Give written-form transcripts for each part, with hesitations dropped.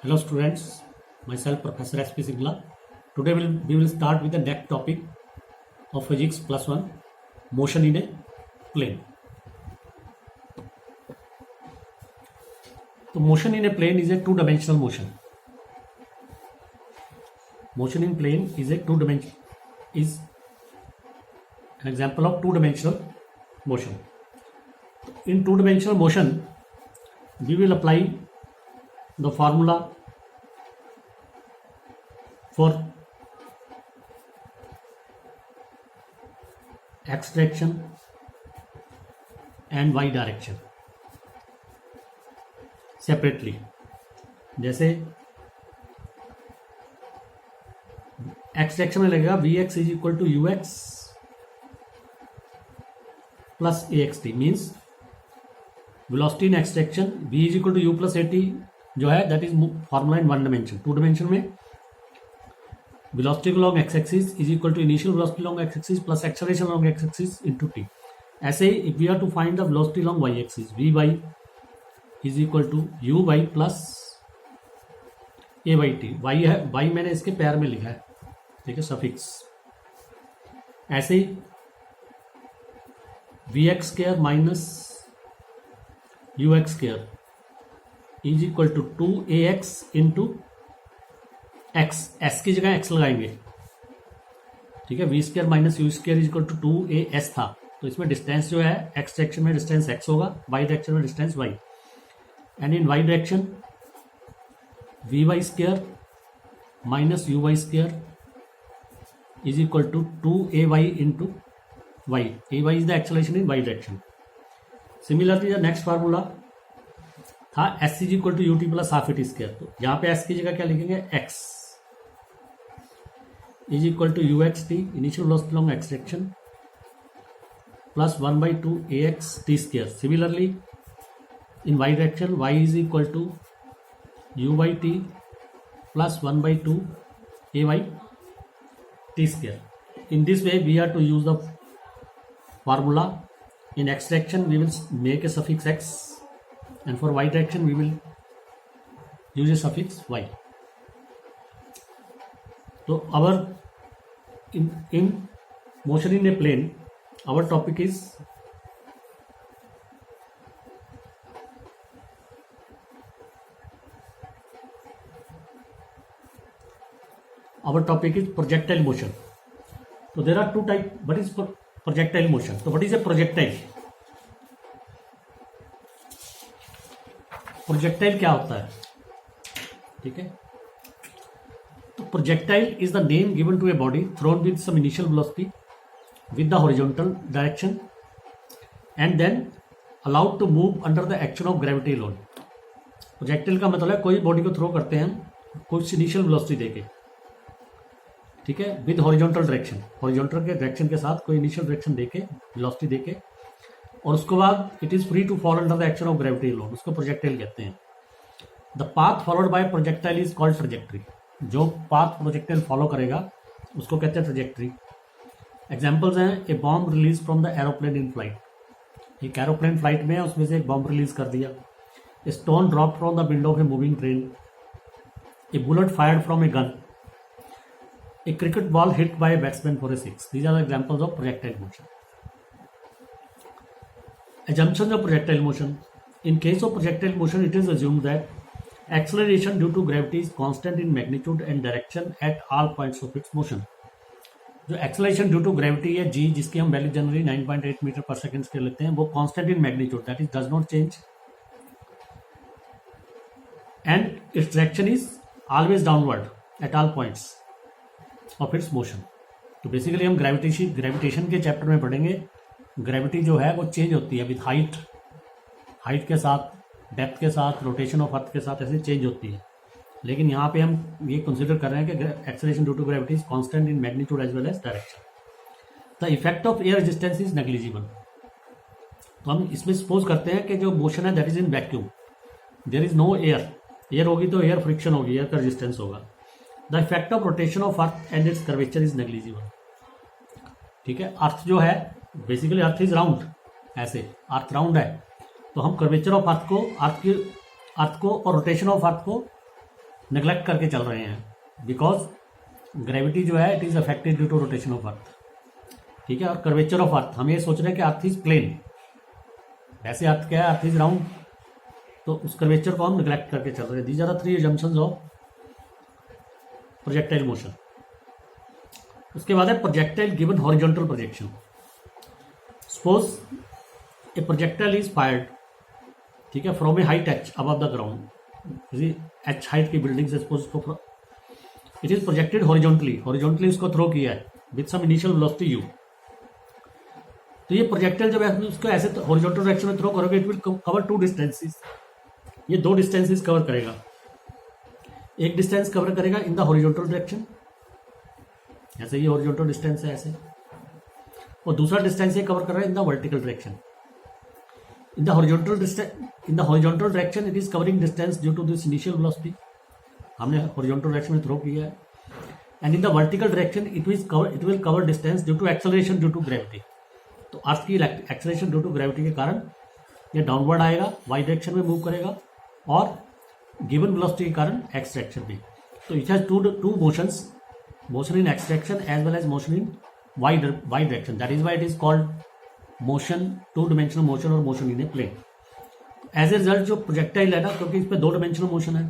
Hello students, myself Professor S.P. Singla. Today we will start with the next topic of Physics plus 1, motion in a plane. So motion in a plane is a two-dimensional motion. Motion in plane is an example of two-dimensional motion. In two-dimensional motion, we will apply the formula for x direction and y direction separately. जैसे x direction में लगेगा vx is equal to ux plus axt, means velocity in x direction v is equal to u plus at जो है that is formula in one dimension. Two dimension में velocity along x axis is equal to initial velocity along x axis plus acceleration along x axis into t. ऐसे ही if we are to find the velocity along y axis vy is equal to u y plus a by t. y है, y मैंने इसके पैर में लिखा है, ठीक है, सफिक्स. ऐसे ही v x square minus u x square is equal to 2ax into x. S की जगह एक्स लगाएंगे, ठीक है. V square minus u square is equal to 2as था, तो इसमें डिस्टेंस जो है एक्स डायरेक्शन में डिस्टेंस एक्स होगा, वाई डायरेक्शन में distance y. And in y direction v y square minus u y square is equal to 2ay into y. A Y is the acceleration in y direction. Similarly the next formula था s is equal to u t plus half t square. तो यहाँ पे s की जगह क्या लिखेंगे, x is equal to u x t initial velocity along x direction plus 1/2 ax t square. Similarly in y direction y is equal to u by t plus 1/2 ay t square. In this way we are to use the formula. In x direction we will make a suffix x, and for y direction we will use a suffix y. So our in motion in a plane, our topic is projectile motion. So there are two types. What is projectile motion? So what is a projectile? Projectile क्या होता है, ठीक है. तो projectile is the name given to a body thrown with some initial velocity with the horizontal direction and then allowed to move under the action of gravity alone. Projectile का मतलब है कोई बॉडी को थ्रो करते हैं हम कुछ initial velocity देके, ठीक है, विद हॉरिजॉन्टल डायरेक्शन. हॉरिजॉन्टल के डायरेक्शन के साथ कोई इनिशियल डायरेक्शन देके, वेलोसिटी देके, और उसके बाद it is free to fall under the action of gravity alone. उसको प्रोजेक्टाइल कहते हैं. The path followed by projectile is called trajectory. जो पाथ प्रोजेक्टाइल फॉलो करेगा उसको कहते हैं ट्रजेक्टरी. एग्जाम्पल्स हैं, a bomb release from the aeroplane in flight. एक एरोप्लेन फ्लाइट में है, उसमें से एक बॉम्ब रिलीज कर दिया. A stone drop from the window of a moving train. A bullet fired from a gun. A cricket ball hit by a batsman for a six. These are the examples of projectile motion. Assumptions of projectile motion. In case of projectile motion, it is assumed that acceleration due to gravity is constant in magnitude and direction at all points of its motion. जो acceleration due to gravity है g, जिसकी हम value generally 9.8 metre पर second के लेते हैं, वो constant in magnitude, that is does not change, and its direction is always downward at all points of its motion. तो बेसिकली हम ग्रेविटेशन के चैप्टर में पढ़ेंगे. ग्रेविटी जो है वो चेंज होती है विद हाइट के साथ, डेप्थ के साथ, रोटेशन ऑफ अर्थ के साथ, ऐसे चेंज होती है. लेकिन यहाँ पे हम ये कंसिडर कर रहे हैं कि acceleration due to gravity is constant in magnitude as well as direction. The effect of air resistance is negligible. तो हम इसमें सपोज करते हैं कि जो मोशन है that is in vacuum, there is no air होगी तो एयर फ्रिक्शन होगी, एयर का रेजिस्टेंस होगा. The effect of rotation of earth and its curvature is negligible. ठीक है, अर्थ जो है बेसिकली अर्थ इज राउंड, ऐसे अर्थ राउंड है, तो हम कर्वेचर ऑफ अर्थ को और रोटेशन ऑफ अर्थ को नेग्लेक्ट करके चल रहे हैं, बिकॉज ग्रेविटी जो है it is affected due to rotation of earth, ठीक है। और कर्वेचर ऑफ अर्थ, हम ये सोच रहे हैं कि अर्थ इज प्लेन, वैसे अर्थ क्या है, अर्थ इज राउंड, तो उस कर्वेचर को हम निगलेक्ट करके चल रहे हैं। These are the 3 assumptions of projectile motion. उसके बाद है projectile given horizontal projection. Suppose a projectile is fired, ठीक है, from a height h above the ground, किसी h हाइट की बिल्डिंग से सपोज उसको इट इज प्रोजेक्टेड हॉरिजॉन्टली उसको थ्रो किया है with some initial velocity u। तो ये प्रोजेक्टाइल जब उसको ऐसे हॉरिजॉन्टल डायरेक्शन में थ्रो करोगे, इट विल कवर 2 डिस्टेंसेस, ये 2 डिस्टेंसेस कवर करेगा। एक डिस्टेंस कवर करेगा इन द हॉरिजॉन्टल डायरेक्शन, ऐसे ये हॉरिजॉन्टल डिस्टेंस है ऐसे, और दूसरा डिस्टेंस ये कवर कर रहा है in the vertical direction. In the horizontal direction it is covering distance due to this initial velocity, हमने हॉरिजॉन्टल डायरेक्शन में थ्रो किया है। And in the vertical direction it will cover distance due to acceleration due to gravity. तो earth की acceleration due to gravity के कारण ये downward आएगा, वाई डायरेक्शन में मूव करेगा, और गिवन वेलोसिटी के कारण एक्स डायरेक्शन भी। तो it has two motions, motion in x direction as well as motion in y direction, that is why it is called motion, 2 dimensional motion और motion in a plane. As a result जो projectile है ना, क्योंकि इस पर 2 dimensional motion है,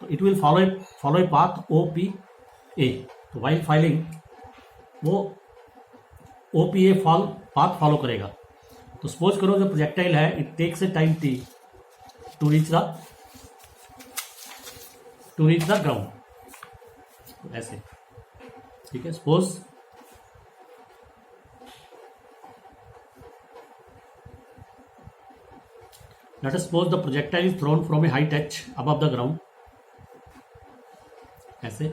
तो it will follow a path OPA। तो वाइल फाइलिंग वो OPA पाथ फॉलो करेगा। तो सपोज करो जो प्रोजेक्टाइल है it takes a time t to reach the ground, ऐसे, ठीक है। Suppose let us suppose the projectile is thrown from a height h above the ground, ऐसे,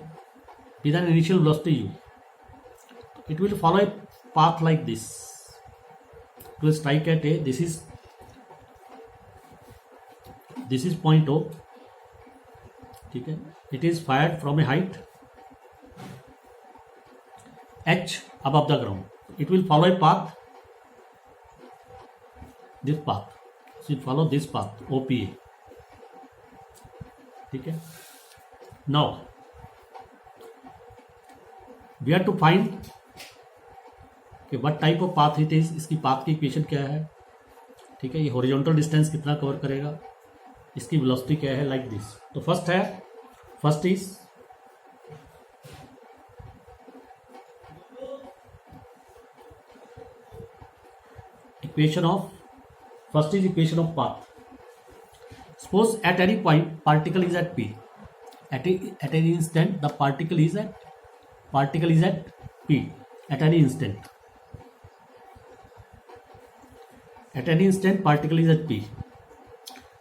with an initial velocity u. It will follow a path like this. It will strike at a, this is point O, ठीक है। It is fired from a height h above the ground. It will follow a path, this path. So it follow this path OPA, ठीक है। Now we have to find कि what type of path it is, इसकी path की equation क्या है, ठीक है। ये हॉरिजॉन्टल डिस्टेंस कितना कवर करेगा, इसकी वेलोसिटी क्या है, लाइक दिस। तो first is equation of path. Suppose at any point particle is at P, at any instant the particle is at P, at any instant particle is at P।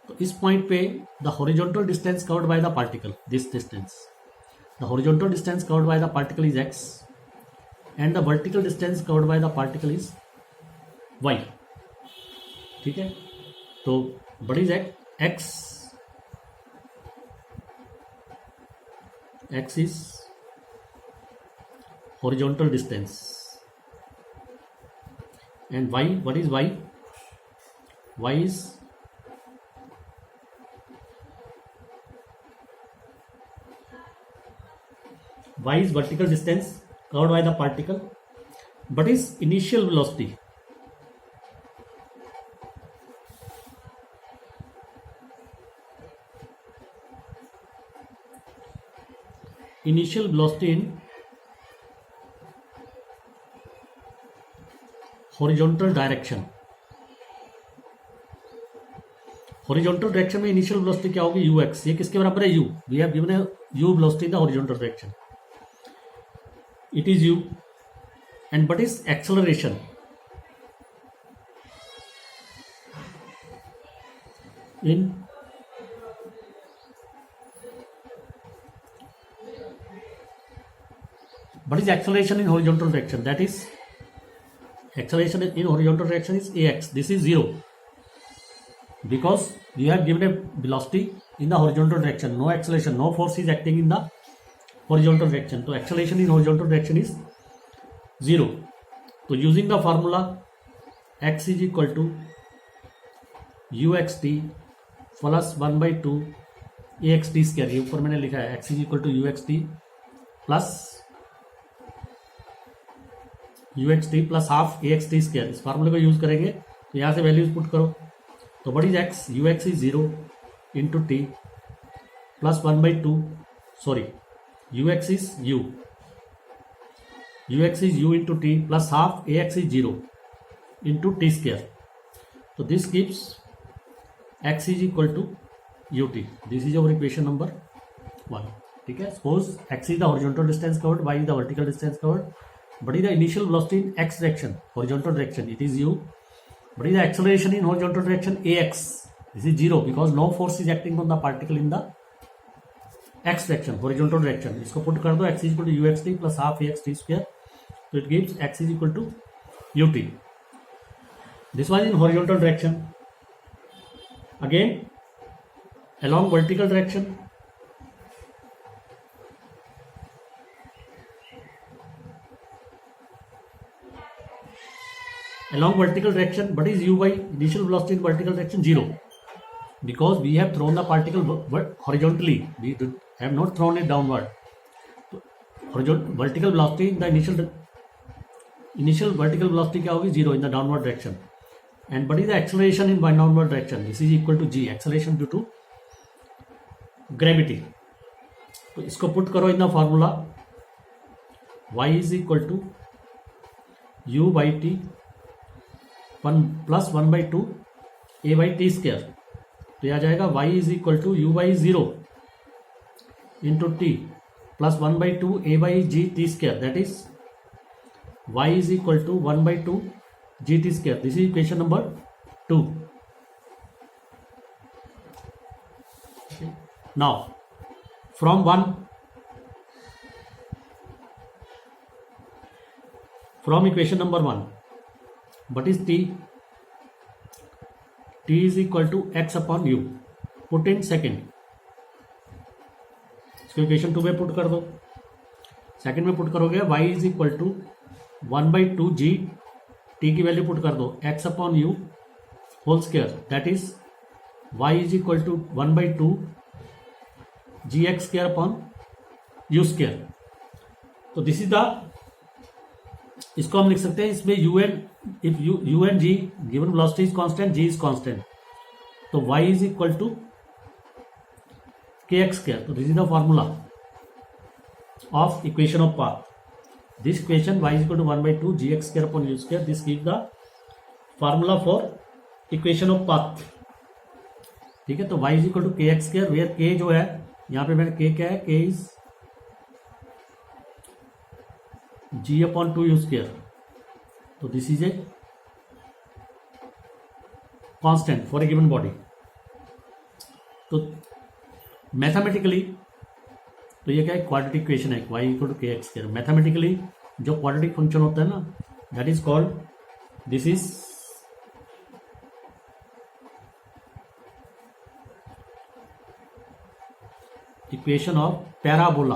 तो इस point पे the horizontal distance covered by the particle, this distance, the horizontal distance covered by the particle is x and the vertical distance covered by the particle is y, ठीक है। तो what is x is horizontal distance and y, what is y? Y is vertical distance covered by the particle, but is initial velocity, in horizontal direction। Horizontal direction में initial velocity क्या होगी, ux। ये किसके बराबर है, u। We have given है u velocity in the horizontal direction, it is u, and but is acceleration in horizontal direction, that is acceleration in horizontal direction is ax, this is 0 because we have given a velocity in the horizontal direction, no acceleration, no force is acting in the horizontal direction, so acceleration in horizontal direction is 0। so using the formula x is equal to uxt plus 1/2 a x t square, ये ऊपर मैंने लिखा है x is equal to u x t plus half a x t square. इस फार्मूले को use करेंगे तो यहाँ से वैल्यूज पुट करो। तो what is x, u x is 0 into t plus 1/2, sorry u x is u into t plus half a x is 0 into t square. तो this gives x is equal to ut. This is our equation number 1. ठीक है, suppose x is the horizontal distance covered, y is the vertical distance covered. What is the initial velocity in x direction, horizontal direction? It is u. What is the acceleration in horizontal direction? ax. This is 0 because no force is acting on the particle in the x direction, horizontal direction. इसको put कर दो, x is equal to uxt plus half axt square. So it gives x is equal to ut. This was in horizontal direction. Again, along vertical direction, what is u by initial velocity in vertical direction? 0, because we have thrown the particle horizontally, we have not thrown it downward. Vertical velocity in the initial vertical velocity क्या होगी? 0 in the downward direction. And what is the acceleration in downward direction? This is equal to g, acceleration due to gravity. तो इसको put करो in the formula, y is equal to u by t plus 1/2 a by t square. तो यह आ जाएगा y is equal to u by 0 into t plus 1/2 a by g t square. That is y is equal to 1/2 gt square. This is equation number 2. Okay. Now from equation number 1, what is t? T is equal to x upon u. Put in second. इसको equation 2 में put कर दो। Second में put करोगे y is equal to 1/2 g, t की value put कर दो, x upon u whole square, that is y is equal to 1/2 gx square upon u square. तो दिस इज द, इसको हम लिख सकते हैं, इसमें u and g given velocity is constant, g is constant, तो y is equal to kx square. तो this is the formula of equation of path. This equation y is equal to 1/2 gx square upon u square. This gives the formula for equation of path. ठीक है, तो y is equal to kx square, where k जो है यहाँ पे मैंने k क्या है, k is g upon 2u square. तो this is a constant for a given body. तो मैथमेटिकली तो ये क्या है, क्वाड्रेटिक इक्वेशन है, y equal to kx square. Mathematically जो क्वाड्रेटिक फंक्शन होता है ना, that is called, this is equation of parabola,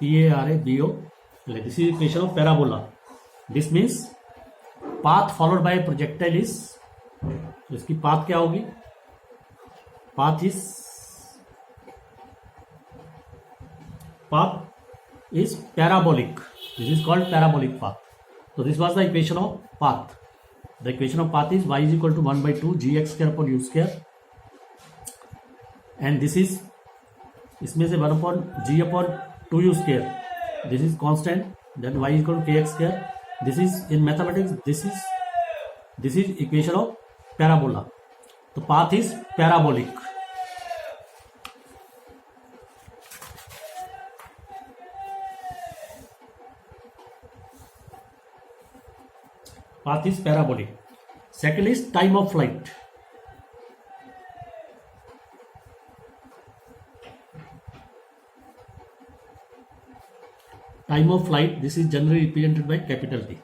PARABO, this is equation of parabola. This means path followed by projectile is, तो इसकी path क्या होगी, path is parabolic. This is called parabolic path. So this was the equation of path. The equation of path is y is equal to 1/2 gx square upon u square, and this is, इसमें से 1 upon g upon 2u square, this is constant, then y is equal to kx square. This is in mathematics, this is equation of parabola. तो path is parabolic. Path is parabolic. Second is time of flight. Time of flight, this is generally represented by capital T.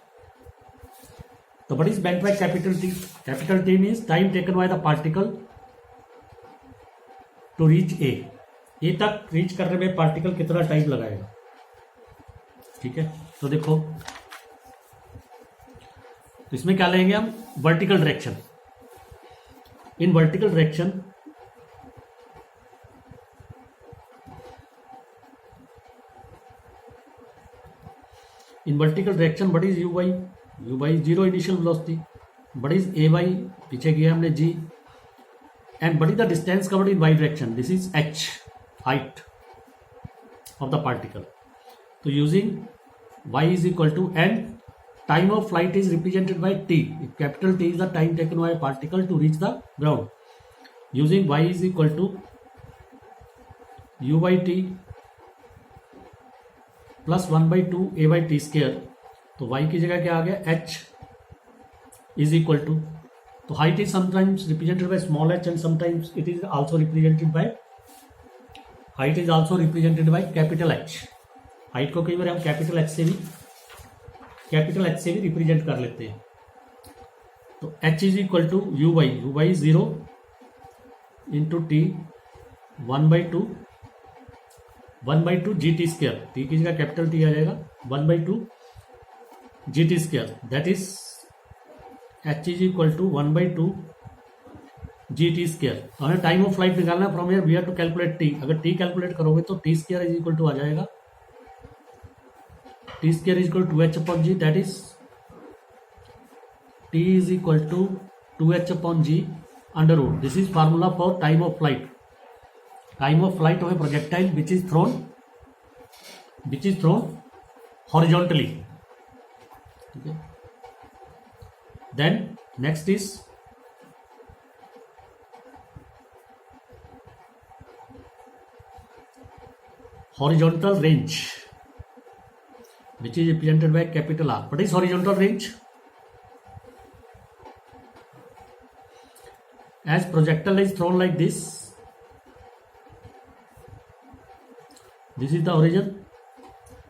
So what is meant by capital T? Capital T means time taken by the particle to reach A. A तक reach करने में particle कितना time लगाएगा. ठीक है, तो देखो, तो इसमें क्या लेंगे हम, vertical direction. in vertical direction, what is uy? Uy is zero initial velocity. What is ay? पीछे किया हमने g. And what is the distance covered in y direction? This is h, height of the particle. So using y is equal to, and time of flight is represented by t. If capital T is the time taken by a particle to reach the ground. Using y is equal to u by t plus 1 by 2 a by t square. तो y की जगह क्या आ गया? h is equal to, तो height is sometimes represented by small h and sometimes it is also represented by, height is also represented by capital H. Height को कई बार हम capital H से भी रिप्रेजेंट कर लेते हैं. तो h is equal to u y 0 into t 1 by 2 g t square. T की जगह कैपिटल टी आ जाएगा 1 by 2 g t square. That is h is equal to 1 by 2 g t square. तो हमें टाइम ऑफ फ्लाइट निकालना. From here we have to calculate t. अगर t calculate करोगे तो t square is equal to आ जाएगा t square is equal to 2h upon g. That is t is equal to 2h upon g under root. This is formula for time of flight. Time of flight of a projectile which is thrown horizontally. Okay. Then next is horizontal range, which is represented by capital R. What is horizontal range? As projectile is thrown like this, this is the origin.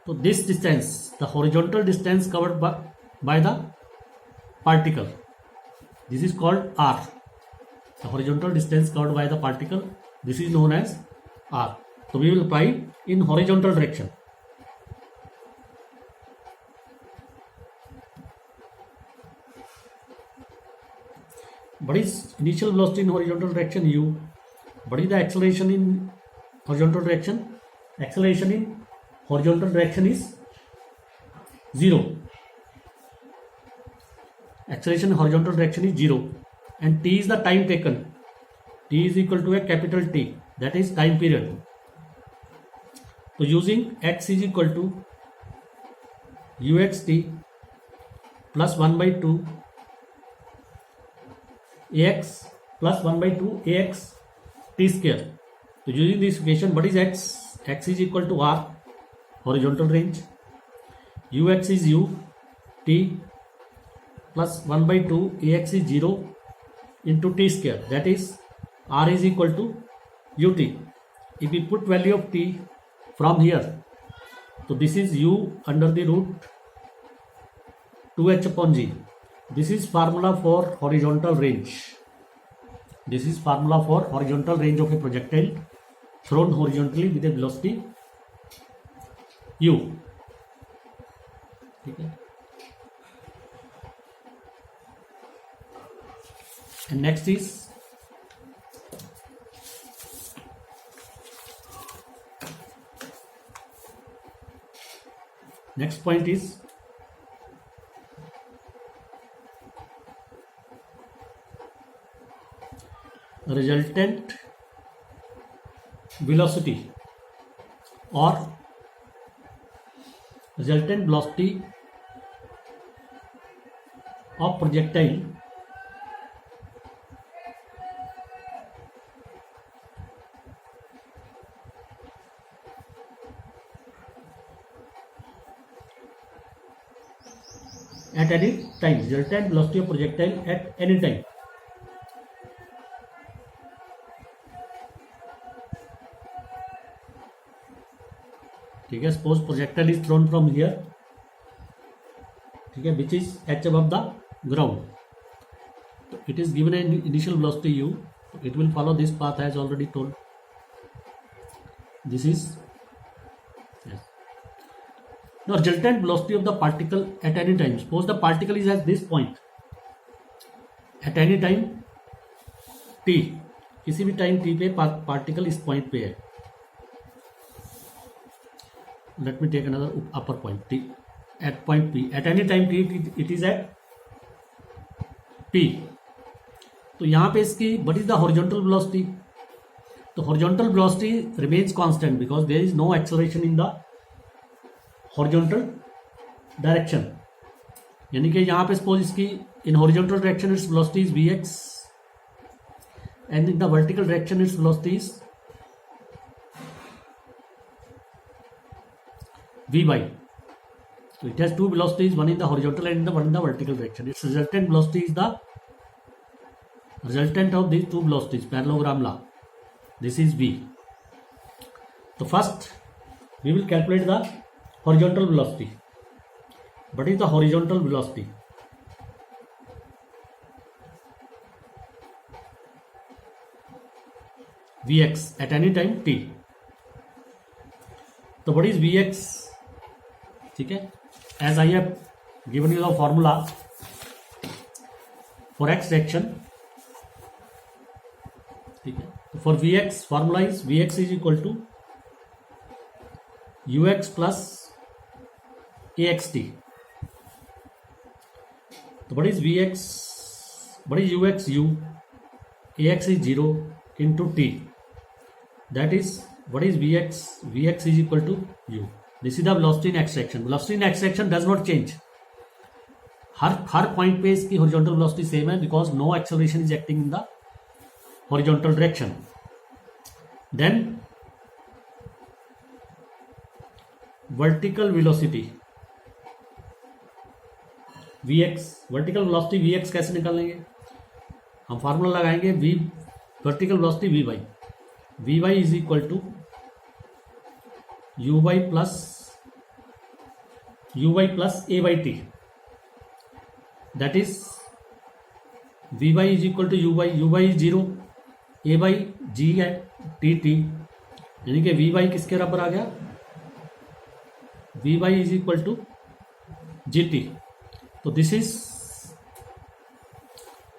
So this distance, the horizontal distance covered by the particle, this is called R. The horizontal distance covered by the particle, this is known as R. So we will apply in horizontal direction. What is initial velocity in horizontal direction? U. What is the acceleration in horizontal direction? Acceleration in horizontal direction is 0. Acceleration in horizontal direction is 0. And t is the time taken. T is equal to a capital T. That is time period. So using x is equal to uxt plus 1 by 2 ax plus 1 by 2 ax t square. So using this equation, what is x? X is equal to r, horizontal range. Ux is u, t plus 1 by 2 ax is 0 into t square. That is r is equal to ut. If we put value of t from here, so this is u under the root 2h upon g. This is formula for horizontal range. This is formula for horizontal range of a projectile thrown horizontally with a velocity u. Okay. And next is next point is resultant velocity or resultant velocity of projectile at any time. Resultant velocity of projectile at any time. ठीक है. Suppose projectile is throne from here. ठीक है. Which is h above the ground. So it is given an initial velocity u. It will follow this path as already told. This is yes. Now resultant velocity of the particle at any time. Suppose the particle is at this point. At any time t, किसी भी time t पे particle इस point पे है. Let me take another upper point t at point p. At any time t it is at p. तो यहाँ पे इसकी what is the horizontal velocity? तो horizontal velocity remains constant because there is no acceleration in the horizontal direction. यानी कि यहाँ पे suppose इसकी in horizontal direction its velocity is vx and in the vertical direction its velocity is vy. So it has two velocities, one in the horizontal and one in the vertical direction. Its resultant velocity is the resultant of these two velocities, parallelogram law. This is v. So first we will calculate the horizontal velocity. What is the horizontal velocity? Vx at any time t. So what is Vx? ठीक है, as I have given you the formula for x direction. ठीक है, तो for Vx formula is Vx is equal to ux plus axt. तो what is Vx? What is ux? U. Ax is 0 into t. That is what is Vx? Vx is equal to u. This is the velocity in x direction. Velocity in x direction does not change. Her point पे इसकी horizontal velocity same है because no acceleration is acting in the horizontal direction. Then vertical velocity Vx, vertical velocity Vx कैसे निकालेंगे? हम formula लगाएंगे v vertical velocity Vy. Vy is equal to uy plus a by t. That is Vy is equal to uy is 0, a by g है tt, यानी कि Vy किसके बराबर आ गया? Vy is equal to gt. तो this is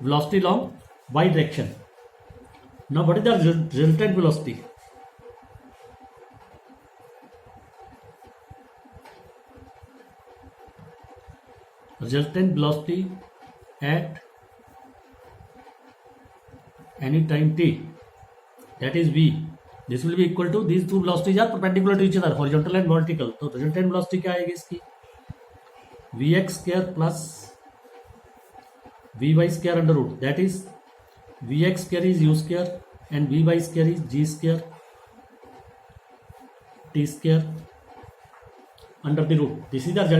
velocity along y direction. Now what is the resultant velocity? Resultant velocity at any time t, that is v. This will be equal to, these two velocities are perpendicular to each other, horizontal and vertical. तो resultant velocity क्या आएगी इसकी? vx square plus vy square under root, that is vx square is u square and vy square is g square t square under the root. This is the result.